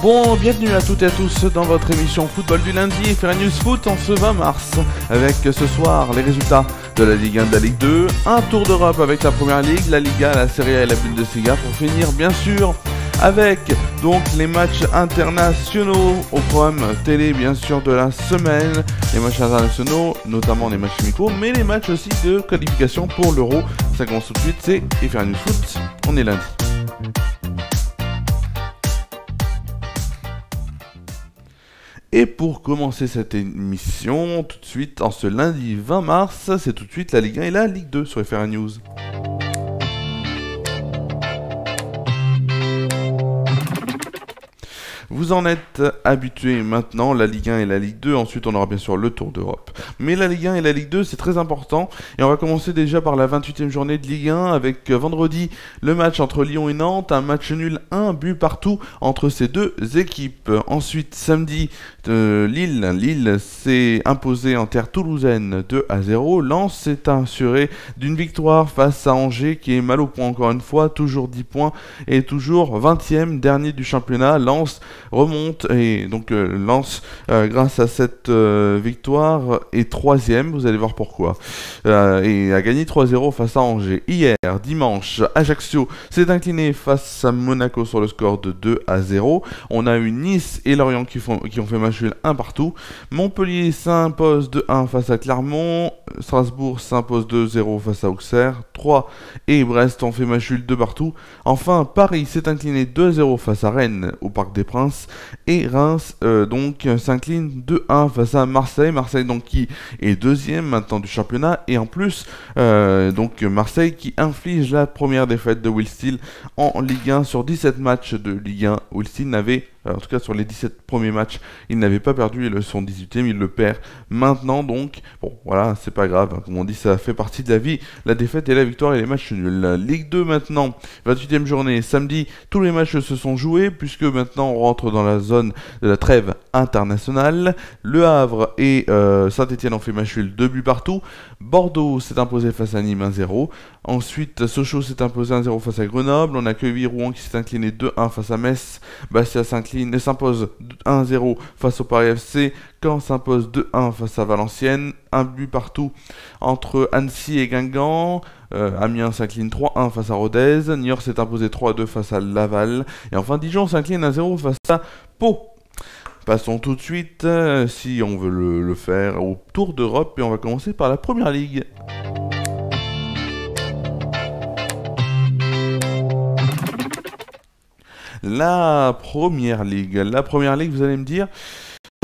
Bon, bienvenue à toutes et à tous dans votre émission Football du lundi, FR News Foot en ce 20 mars, avec ce soir les résultats de la Ligue 1, de la Ligue 2, un tour d'Europe avec la Première Ligue, la Liga, la Serie A et la Bundesliga, pour finir bien sûr avec donc les matchs internationaux au programme télé bien sûr de la semaine, les matchs internationaux, notamment les matchs amicaux, mais les matchs aussi de qualification pour l'Euro. Ça commence tout de suite, c'est FR News Foot, on est lundi. Et pour commencer cette émission, tout de suite, en ce lundi 20 mars, c'est tout de suite la Ligue 1 et la Ligue 2 sur FR News. Vous en êtes habitués maintenant, la Ligue 1 et la Ligue 2, ensuite on aura bien sûr le Tour d'Europe. Mais la Ligue 1 et la Ligue 2 c'est très important, et on va commencer déjà par la 28e journée de Ligue 1, avec vendredi le match entre Lyon et Nantes, un match nul, un but partout entre ces deux équipes. Ensuite samedi, Lille s'est imposé en terre toulousaine 2-0, Lens s'est assuré d'une victoire face à Angers qui est mal au point encore une fois, toujours 10 points et toujours 20e dernier du championnat. Lens remonte et donc Lens grâce à cette victoire est 3e, vous allez voir pourquoi, et a gagné 3-0 face à Angers. Hier, dimanche, Ajaccio s'est incliné face à Monaco sur le score de 2-0. On a eu Nice et Lorient qui ont fait match nul 1 partout. Montpellier s'impose 2-1 face à Clermont. Strasbourg s'impose 2-0 face à Auxerre. 3 et Brest ont fait match nul 2 partout. Enfin, Paris s'est incliné 2-0 face à Rennes au Parc des Princes. Et Reims donc s'incline 2-1 face à Marseille. Marseille donc qui est deuxième maintenant du championnat. Et en plus, donc Marseille qui inflige la première défaite de Will Steele en Ligue 1 sur 17 matchs de Ligue 1. Will Steele n'avait, en tout cas sur les 17 premiers matchs, il n'avait pas perdu, et son 18e, il le perd maintenant, donc bon voilà, c'est pas grave, comme on dit, ça fait partie de la vie, la défaite et la victoire et les matchs nuls. Ligue 2 maintenant, 28e journée, samedi, tous les matchs se sont joués, puisque maintenant on rentre dans la zone de la trêve internationale. Le Havre et Saint-Etienne ont fait match nul, 2 buts partout. Bordeaux s'est imposé face à Nîmes 1-0. Ensuite, Sochaux s'est imposé 1-0 face à Grenoble. On a accueilli Rouen qui s'est incliné 2-1 face à Metz. Bastia s'impose 1-0 face au Paris FC. Caen s'impose 2-1 face à Valenciennes. Un but partout entre Annecy et Guingamp. Amiens s'incline 3-1 face à Rodez. Niort s'est imposé 3-2 face à Laval. Et enfin, Dijon s'incline 1-0 face à Pau. Passons tout de suite, si on veut le faire, au Tour d'Europe, et on va commencer par la Première Ligue. La Première Ligue, vous allez me dire...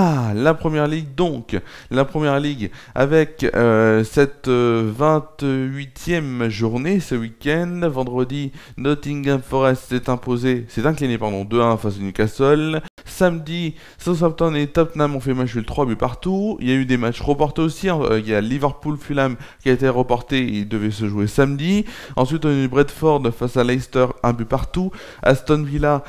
Ah, la Première Ligue donc, la Première Ligue avec cette 28e journée ce week-end. Vendredi, Nottingham Forest s'est incliné 2-1 face à Newcastle. Samedi, Southampton et Tottenham ont fait match nul 3 buts partout. Il y a eu des matchs reportés aussi, il y a Liverpool-Fulham qui a été reporté, il devait se jouer samedi. Ensuite on a eu Brentford face à Leicester, 1 but partout. Aston Villa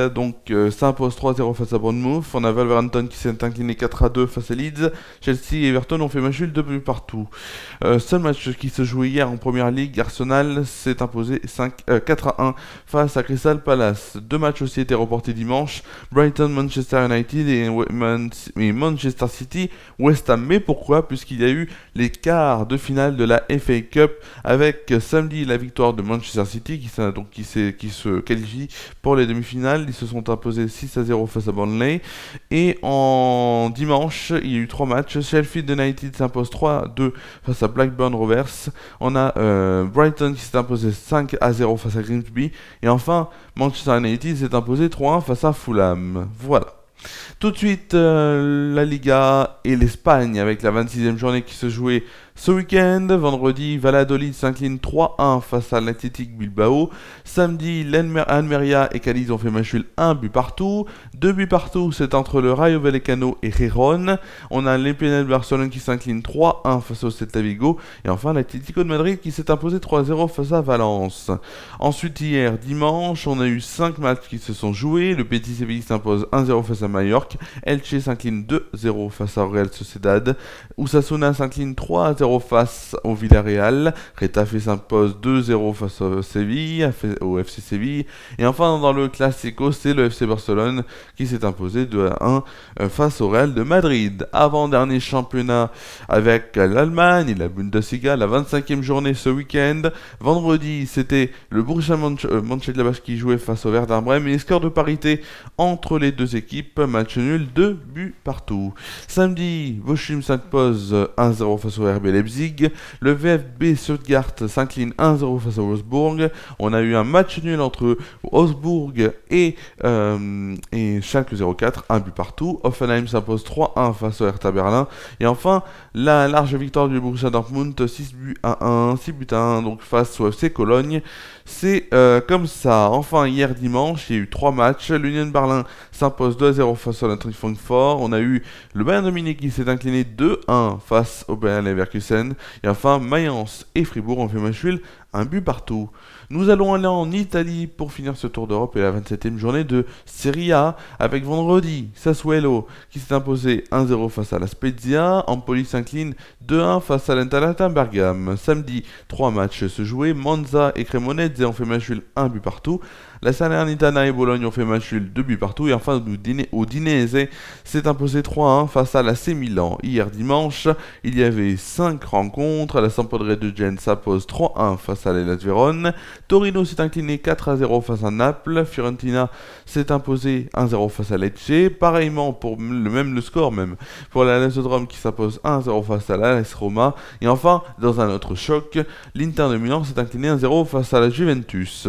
donc s'impose 3-0 face à Bournemouth. On a Wolverhampton qui s'est incliné 4-2 face à Leeds. Chelsea et Everton ont fait match nul 2 buts partout. Seul match qui se jouait hier en Première Ligue, Arsenal s'est imposé 4-1 face à Crystal Palace. 2 matchs aussi étaient reportés dimanche, Brighton, Manchester United et Manchester City, West Ham. Mais pourquoi? Puisqu'il y a eu les quarts de finale de la FA Cup, avec samedi la victoire de Manchester City qui se qualifie pour les demi-finales. Ils se sont imposés 6-0 face à Burnley. Et en dimanche, il y a eu 3 matchs. Sheffield United s'impose 3-2 face à Blackburn Rovers. On a Brighton qui s'est imposé 5-0 face à Grimsby. Et enfin, Manchester United s'est imposé 3-1 face à Fulham. Voilà. Tout de suite, la Liga et l'Espagne avec la 26e journée qui se jouait ce week-end. Vendredi, Valladolid s'incline 3-1 face à l'Athletic Bilbao. Samedi, Almeria et Cadiz ont fait match nul 1 but partout. 2 buts partout, c'est entre le Rayo Vallecano et Gijón. On a l'Espanyol de Barcelone qui s'incline 3-1 face au Celta Vigo. Et enfin, l'Atlético de Madrid qui s'est imposé 3-0 face à Valence. Ensuite, hier, dimanche, on a eu 5 matchs qui se sont joués. Le Betis Séville s'impose 1-0 face à Mallorca. Elche s'incline 2-0 face à Real Sociedad. Osasuna s'incline 3-0 1-0 face au Villarreal. Retafe s'impose 2-0 face au Séville, au FC Séville. Et enfin, dans le Classico, c'est le FC Barcelone qui s'est imposé 2-1 face au Real de Madrid. Avant-dernier championnat avec l'Allemagne et la Bundesliga, la 25e journée ce week-end. Vendredi, c'était le Borussia Mönchengladbach qui jouait face au Werder Bremen. Et score de parité entre les deux équipes, match nul, 2 buts partout. Samedi, Bochum s'impose 1-0 face au RB Leipzig. Le VfB Stuttgart s'incline 1-0 face au Wolfsburg. On a eu un match nul entre Augsbourg et Schalke 04, 1 but partout. Hoffenheim s'impose 3-1 face au Hertha Berlin. Et enfin, la large victoire du Borussia Dortmund, 6 buts à 1, 6 buts à 1 donc face au FC Cologne. C'est comme ça. Enfin, hier dimanche, il y a eu 3 matchs. L'Union Berlin s'impose 2-0 face à l'Eintracht Francfort. On a eu le Bayern de Munich qui s'est incliné 2-1 face au Bayern Leverkusen. Et enfin, Mayence et Fribourg ont fait match nul, 1 but partout. Nous allons aller en Italie pour finir ce tour d'Europe et la 27e journée de Serie A avec vendredi Sassuolo qui s'est imposé 1-0 face à la Spezia. Empoli s'incline 2-1 face à l'Atalanta Bergame. Samedi, 3 matchs se jouaient. Monza et Cremonese ont fait match nul, 1 but partout. La Salernitana et Bologne ont fait match nul, 2 buts partout. Et enfin, Udinese s'est imposé 3-1 face à l'AC Milan. Hier dimanche, il y avait 5 rencontres. La Sampdoria de Gênes s'impose 3-1 face à l'Hellas Vérone. Torino s'est incliné 4-0 face à Naples. Fiorentina s'est imposé 1-0 face à Lecce. Pareillement pour le score pour la Lazio de Rome qui s'impose 1-0 face à l'AS Roma. Et enfin, dans un autre choc, l'Inter de Milan s'est incliné 1-0 face à la Juventus.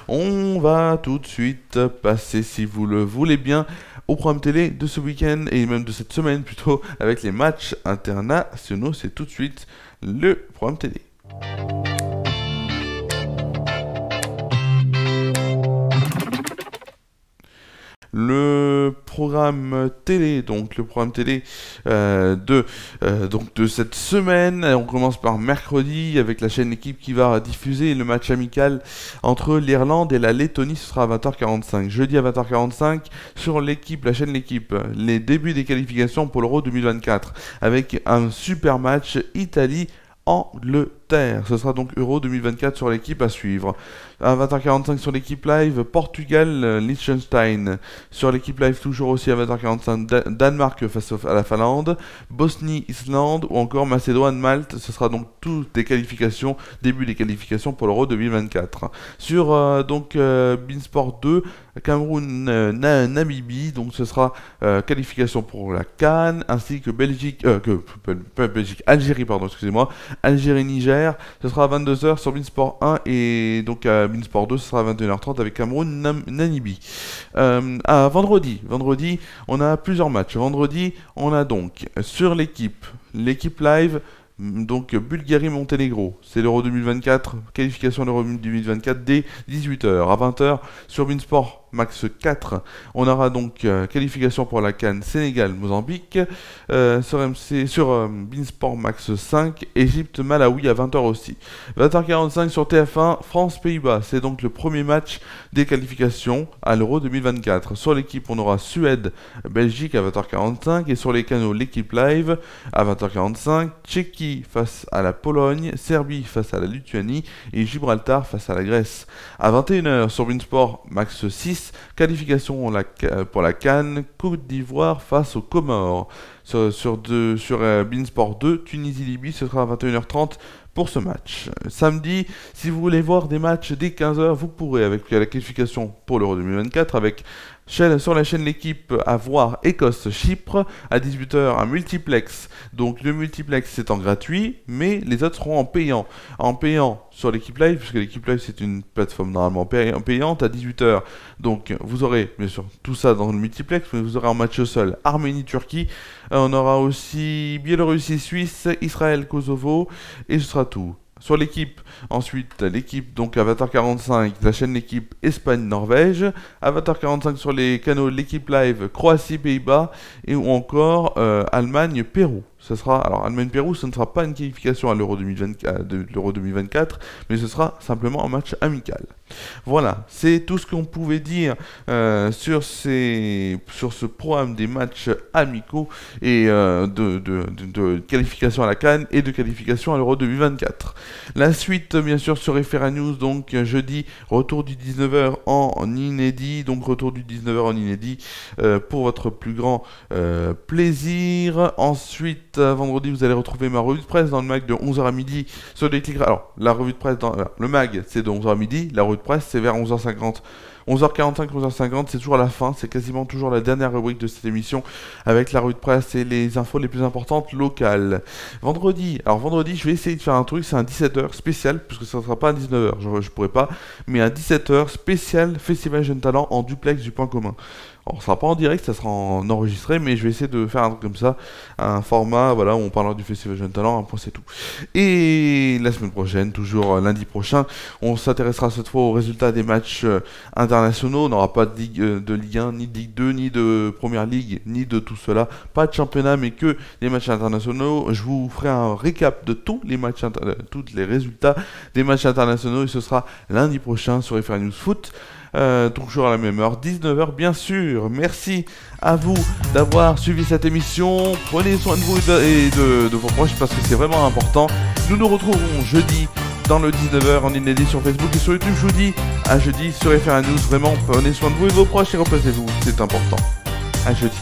On va tout de suite passer, si vous le voulez bien, au programme télé de ce week-end et même de cette semaine plutôt, avec les matchs internationaux. C'est tout de suite le programme télé. Le programme télé, donc le programme télé de cette semaine, on commence par mercredi avec la chaîne L'équipe qui va diffuser le match amical entre l'Irlande et la Lettonie, ce sera à 20h45. Jeudi à 20h45 sur l'équipe, la chaîne L'équipe, les débuts des qualifications pour l'Euro 2024 avec un super match Italie-Angleterre. Ce sera donc Euro 2024 sur l'équipe à suivre. À 20h45 sur l'équipe live, Portugal-Liechtenstein. Sur l'équipe live, toujours aussi à 20h45, Danemark face à la Finlande. Bosnie-Islande ou encore Macédoine-Malte. Ce sera donc toutes des qualifications, début des qualifications pour l'Euro 2024. Sur Beansport 2, Cameroun-Namibie. Donc ce sera qualification pour la CAN ainsi que Algérie, excusez-moi. Algérie-Niger. Ce sera à 22h sur Beansport 1 et donc à Beansport 2, ce sera à 21h30 avec Cameroun-Namibie. Vendredi, on a plusieurs matchs. Vendredi, on a donc sur l'équipe live, donc Bulgarie-Monténégro, c'est l'Euro 2024, qualification de l'Euro 2024 dès 18h. À 20h sur Beansport Max 4, on aura donc qualification pour la CAN Sénégal-Mozambique. Sur Beansport Max 5, Égypte-Malawi à 20h aussi. 20h45 sur TF1, France-Pays-Bas, c'est donc le premier match des qualifications à l'Euro 2024. Sur l'équipe, on aura Suède-Belgique à 20h45 et sur les canaux l'équipe live à 20h45, Tchéquie face à la Pologne, Serbie face à la Lituanie et Gibraltar face à la Grèce. À 21h sur Beansport Max 6, qualification pour la CAN, Côte d'Ivoire face aux Comores. Sur Beansport 2, Tunisie-Libye, ce sera à 21h30 pour ce match. Samedi, si vous voulez voir des matchs dès 15h, vous pourrez avec la qualification pour l'Euro 2024 avec sur la chaîne L'équipe à voir Écosse-Chypre à 18h un multiplex. Donc le multiplex c'est en gratuit, mais les autres seront en payant. En payant sur l'équipe live, puisque l'équipe live c'est une plateforme normalement payante à 18h. Donc vous aurez bien sûr tout ça dans le multiplex, mais vous aurez en match seul Arménie-Turquie. On aura aussi Biélorussie-Suisse, Israël-Kosovo, et ce sera tout. Sur l'équipe, ensuite l'équipe donc à 20h45, la chaîne L'équipe Espagne-Norvège, à 20h45 sur les canaux l'équipe live Croatie-Pays-Bas et ou encore Allemagne-Pérou. Alors Allemagne-Pérou, ce ne sera pas une qualification à l'Euro 2024, mais ce sera simplement un match amical. Voilà, c'est tout ce qu'on pouvait dire sur ce programme des matchs amicaux et de qualification à la CAN et de qualification à l'Euro 2024. La suite, bien sûr, sur FR News, donc jeudi, retour du 19h en inédit, donc retour du 19h en inédit pour votre plus grand plaisir. Ensuite, vendredi, vous allez retrouver ma revue de presse dans le mag de 11h à midi sur Déclic. Alors, la revue de presse dans le mag, c'est de 11h à midi, la revue de presse, c'est vers 11h50. 11h45, 11h50, c'est toujours à la fin, c'est quasiment toujours la dernière rubrique de cette émission avec la revue de presse et les infos les plus importantes locales. Vendredi, je vais essayer de faire un truc, c'est un 17h spécial, puisque ça ne sera pas un 19h, je pourrais pas, mais un 17h spécial Festival Jeunes Talents en duplex du Point Commun. Alors, ça sera pas en direct, ça sera en enregistré, mais je vais essayer de faire un truc comme ça, un format, voilà, où on parlera du Festival Jeunes Talents, un point c'est tout. Et la semaine prochaine, toujours lundi prochain, on s'intéressera cette fois aux résultats des matchs internationaux. On n'aura pas de Ligue 1, ni de Ligue 2, ni de Première Ligue, ni de tout cela. Pas de championnat, mais que les matchs internationaux. Je vous ferai un récap de tous les matchs, tous les résultats des matchs internationaux, et ce sera lundi prochain sur FR News Foot. Toujours à la même heure, 19h bien sûr. Merci à vous d'avoir suivi cette émission. Prenez soin de vous et de vos proches parce que c'est vraiment important. Nous nous retrouverons jeudi dans le 19h en inédit sur Facebook et sur YouTube. Je vous dis à jeudi sur FR News. Vraiment, prenez soin de vous et de vos proches et reposez-vous, c'est important. À jeudi.